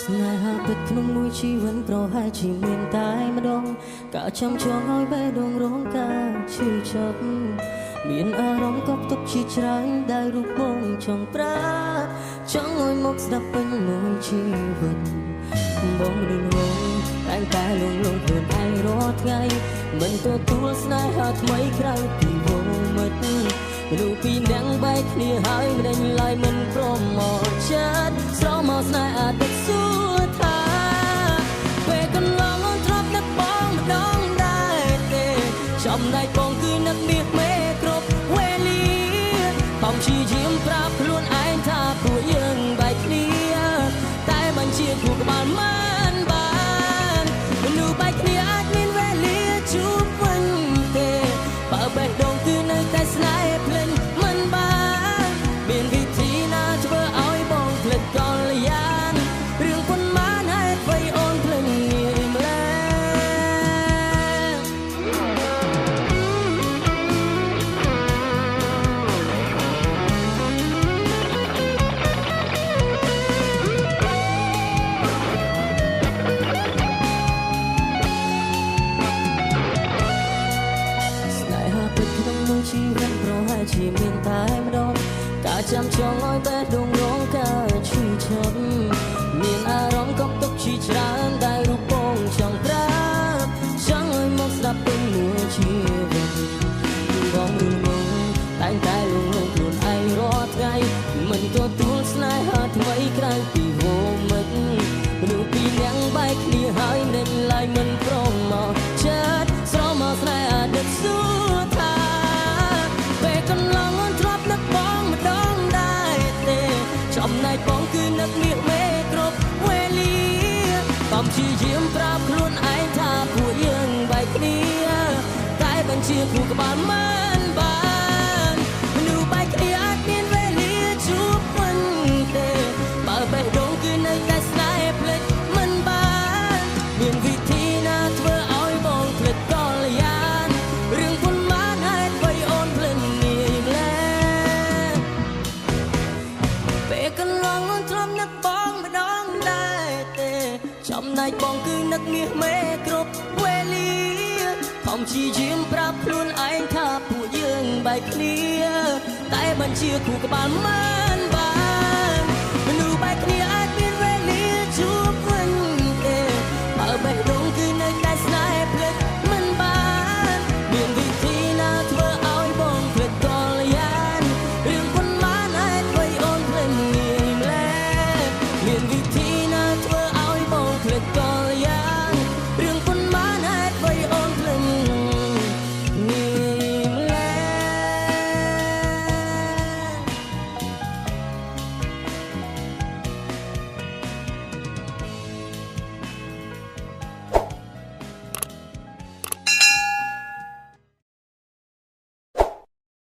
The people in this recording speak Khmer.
ស្នេហាពិតក្នុងមួយជីវិតប្រហែលជាមានតែម្ដងការចាំចងឲ្យបេះដូងរងការឈឺចាប់មានអារម្មណ៍កប់ទុកជាច្រើនដែលរូបបងចង់ប្រាចង់ឲ្យមកស្ដាប់ពេញមួយជីវិតបងនឹងងងតែងតែលងខ្លួនឯងរាល់ថ្ងៃមិនទទួលស្នេហាថ្មីក្រៅពីវងមិត្តមនុស្សពីរនាក់បែកគ្នាហើយមិនដេញឡើយមិនព្រមមកចិត្តស្រមកស្នេហាទឹកសួរថាពេលកន្លងធ្លាប់នឹកបងម្ដងដែរទេចំណែកបងគឺនឹកមាសមេគ្រប់វេលាបងព្យាយាមប្រាប់ខ្លួនឯងថាពួកយើងបែកគ្នាតែមិនជាគូក្បាលមិនបានមនុស្សបែកគ្នាអាចមានវេលាជួបវិញទេបើបេះដូងគឺនៅតែស្នេហ៍ភ្លេចមិនបានមានវិធីណាធ្វើឲ្យបងភ្លេចកលយានរឿងប៉ុន្មានហេតុអ្វីអូនភ្លេចងាយម្ល៉េះជីវិតប្រហែលជាមានតែម្ដងការចាំចងឲ្យបេះដូងរងការឈឺចាប់មានអារម្មណ៍កប់ទុកជាច្រើនដែលរូបបងចង់ប្រាប់ចង់ឲ្យមកស្ដាប់ពេញមួយជីវិតបងរងងតែងតែលងខ្លួនឯងរាល់ថ្ងៃមិនទទួលស្នេហាថ្មីក្រៅពីវងមិត្តមនុស្សពីរនាក់បែកគ្នាហើយដេញឡើយមិនព្រមមកចិត្តស្រមកស្នេហាដឹកសួរថាចំណែកបងគឺនឹកមាសមេគ្រប់វេលាបងព្យាយាមប្រាប់ខ្លួនឯងថាពួកយើងបែកគ្នាតែបញ្ជាគូក្បាលមិនបានមនុស្សបែកគ្នាអាចមានវេលាជួបវិញទេបើបេះដូងគឺនៅតែស្នេហ៍ភ្លេចមិនបានមានវិធីណាធ្វើឲ្យបងភ្លេចកលយានរឿងប៉ុន្មានហេតុអ្វីអូនភ្លេចងាយម្ល៉េះពេលកន្លងធ្លាប់នឹកបងម្ដងដែរទេចំណែកបងគឺនឹកមាសមេគ្រប់វេលាខំព្យាយាមប្រាប់ខ្លួនឯងថាពួកយើងបែកគ្នាតែបញ្ជាគូក្បាលមិន